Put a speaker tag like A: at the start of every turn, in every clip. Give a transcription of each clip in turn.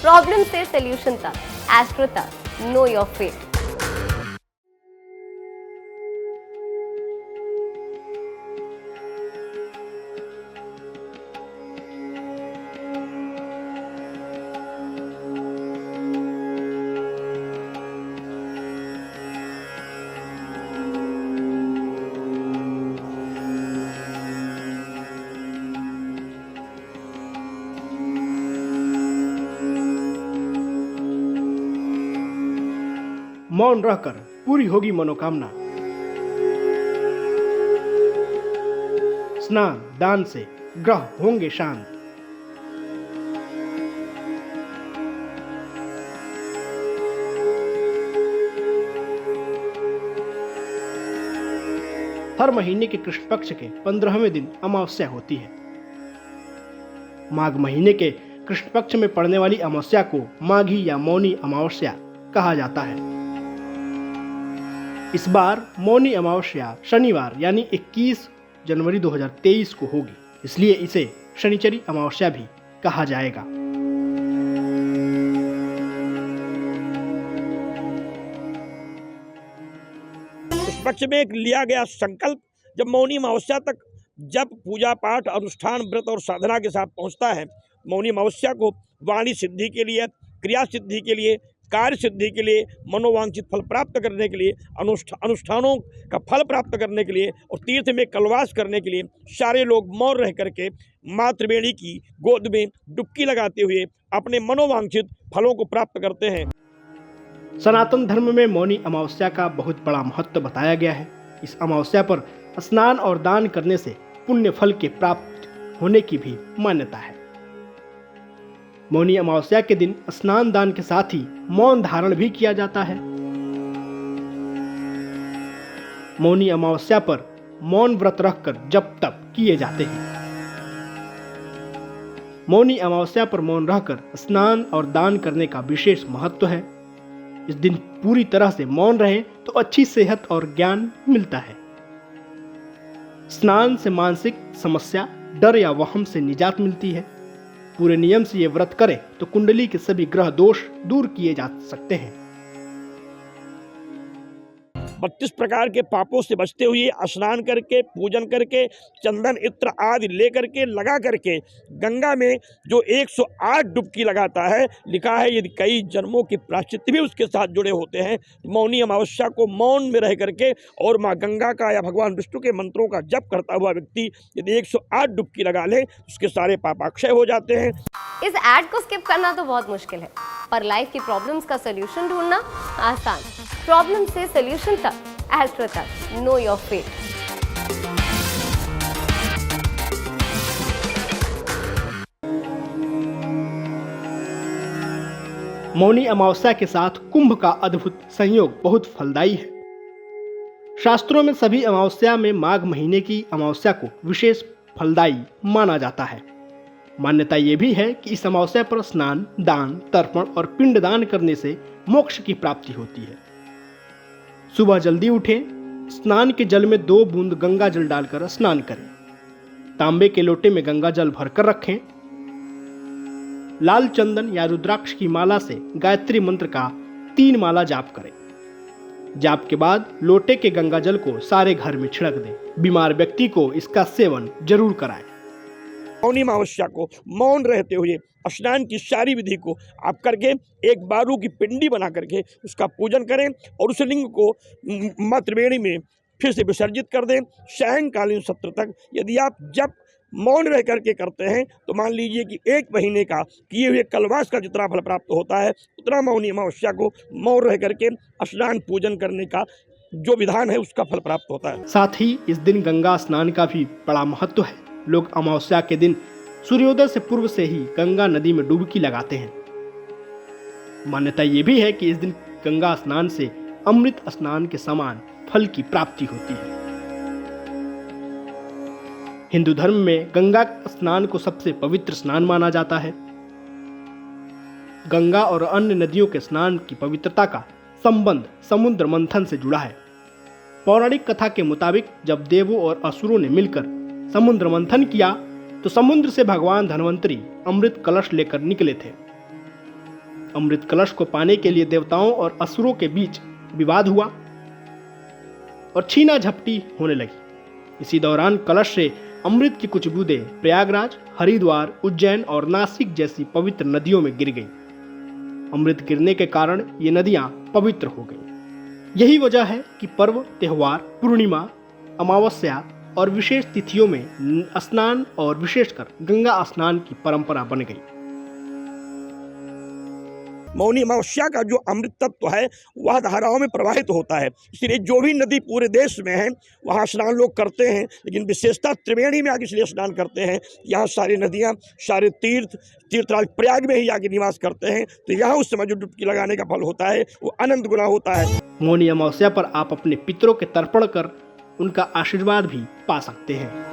A: Problem से solution तक, astro तक, नो योर फेट।
B: मौन रहकर पूरी होगी मनोकामना। स्नान दान से ग्रह होंगे शांत। हर महीने के कृष्ण पक्ष के 15वें दिन अमावस्या होती है। माघ महीने के कृष्ण पक्ष में पड़ने वाली अमावस्या को माघी या मौनी अमावस्या कहा जाता है। इस बार मौनी अमावस्या शनिवार यानी 21 जनवरी 2023 को होगी, इसलिए इसे शनिचरी अमावस्या भी कहा जाएगा।
C: इस पक्ष में एक लिया गया संकल्प जब मौनी अमावस्या तक जब पूजा पाठ अनुष्ठान व्रत और साधना के साथ पहुंचता है, मौनी अमावस्या को वाणी सिद्धि के लिए, क्रिया सिद्धि के लिए, कार्य सिद्धि के लिए, मनोवांछित फल प्राप्त करने के लिए, अनुष्ठानों का फल प्राप्त करने के लिए और तीर्थ में कलवास करने के लिए सारे लोग मौन रह करके माँ त्रिवेणी की गोद में डुबकी लगाते हुए अपने मनोवांछित फलों को प्राप्त करते हैं।
B: सनातन धर्म में मौनी अमावस्या का बहुत बड़ा महत्व बताया गया है। इस अमावस्या पर स्नान और दान करने से पुण्य फल के प्राप्त होने की भी मान्यता है। मौनी अमावस्या के दिन स्नान दान के साथ ही मौन धारण भी किया जाता है। मौनी अमावस्या पर मौन व्रत रखकर जप तप किए जाते हैं। मौनी अमावस्या पर मौन रहकर स्नान और दान करने का विशेष महत्व है। इस दिन पूरी तरह से मौन रहें तो अच्छी सेहत और ज्ञान मिलता है। स्नान से मानसिक समस्या, डर या वहम से निजात मिलती है। पूरे नियम से ये व्रत करें तो कुंडली के सभी ग्रह दोष दूर किए जा सकते हैं।
C: 32 प्रकार के पापों से बचते हुए स्नान करके, पूजन करके, चंदन इत्र आदि लेकर के लगा करके गंगा में जो 108 डुबकी लगाता है, लिखा है यदि कई जन्मों की प्रायश्चित भी उसके साथ जुड़े होते हैं। तो मौनी अमावस्या को मौन में रह करके और माँ गंगा का या भगवान विष्णु के मंत्रों का जप करता हुआ व्यक्ति यदि 108 डुबकी लगा ले, उसके सारे पापाक्षय हो जाते हैं।
A: इस ऐड को स्किप करना तो बहुत मुश्किल है, पर लाइफ की प्रॉब्लम्स का सोल्यूशन ढूंढना आसान। प्रॉब्लम से सोल्यूशन तक, एस्ट्रो तक, know your fate.
B: Mauni Amavasya के साथ कुंभ का अद्भुत संयोग बहुत फलदायी है। शास्त्रों में सभी अमावस्या में माघ महीने की अमावस्या को विशेष फलदायी माना जाता है। मान्यता ये भी है कि इस अमावस्या पर स्नान, दान, तर्पण और पिंडदान करने से मोक्ष की प्राप्ति होती है। सुबह जल्दी उठें, स्नान के जल में 2 बूंद गंगा जल डालकर स्नान करें। तांबे के लोटे में गंगा जल भरकर रखें। लाल चंदन या रुद्राक्ष की माला से गायत्री मंत्र का 3 माला जाप करें। जाप के बाद लोटे के गंगा जल को सारे घर में छिड़क दें। बीमार व्यक्ति को इसका सेवन जरूर कराएं।
C: मौनी अमावस्या को मौन रहते हुए स्नान की सारी विधि को आप करके एक बारू की पिंडी बना करके उसका पूजन करें और उस लिंग को माँ त्रिवेणी में फिर से विसर्जित कर दें। सायंकालीन सत्र तक यदि आप जब मौन रह करके करते हैं तो मान लीजिए कि 1 महीने का किए हुए कलवास का जितना फल प्राप्त होता है उतना मौनी अमावस्या को मौन रह करके स्नान पूजन करने का जो विधान है उसका फल प्राप्त होता है।
B: साथ ही इस दिन गंगा स्नान का भी बड़ा महत्व है। लोग अमावस्या के दिन सूर्योदय से पूर्व से ही गंगा नदी में डुबकी लगाते हैं। मान्यता ये भी है कि इस दिन गंगा स्नान से अमृत स्नान के समान फल की प्राप्ति होती है। हिंदू धर्म में गंगा स्नान को सबसे पवित्र स्नान माना जाता है। गंगा और अन्य नदियों के स्नान की पवित्रता का संबंध समुद्र मंथन से जुड़ा है। पौराणिक कथा के मुताबिक जब देवों और असुरों ने मिलकर समुद्र मंथन किया तो समुद्र से भगवान धन्वंतरी अमृत कलश लेकर निकले थे। अमृत कलश को पाने के लिए देवताओं और असुरों के बीच विवाद हुआ और छीना झपटी होने लगी। इसी दौरान कलश से अमृत की कुछ बूंदें प्रयागराज, हरिद्वार, उज्जैन और नासिक जैसी पवित्र नदियों में गिर गई। अमृत गिरने के कारण ये नदियां पवित्र हो गईं। यही वजह है कि पर्व, त्योहार, पूर्णिमा, अमावस्या और विशेष तिथियों में स्नान और विशेषकर गंगा स्नान की परंपरा बन गई।
C: मौनी अमावस्या का जो अमृत तत्व है वह धाराओं में प्रवाहित होता है, इसलिए जो भी नदी पूरे देश में है वहाँ स्नान लोग करते हैं। लेकिन विशेषता त्रिवेणी में आगे इसलिए स्नान करते हैं, यहाँ सारी नदियाँ, सारे तीर्थराज प्रयाग में ही आगे निवास करते हैं, तो यहाँ उस समय जो डुबकी लगाने का फल होता है वो अनंत गुना होता है।
B: मौनी अमावस्या पर आप अपने पितरों के तर्पण कर उनका आशीर्वाद भी पा सकते हैं।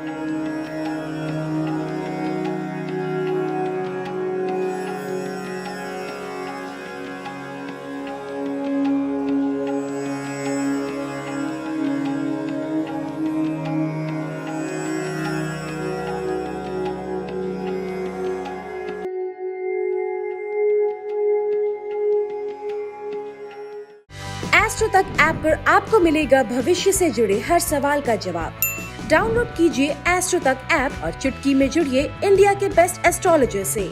D: एस्ट्रो तक ऐप पर आपको मिलेगा भविष्य से जुड़े हर सवाल का जवाब। डाउनलोड कीजिए एस्ट्रो तक ऐप और चुटकी में जुड़िए इंडिया के बेस्ट एस्ट्रोलॉजर से।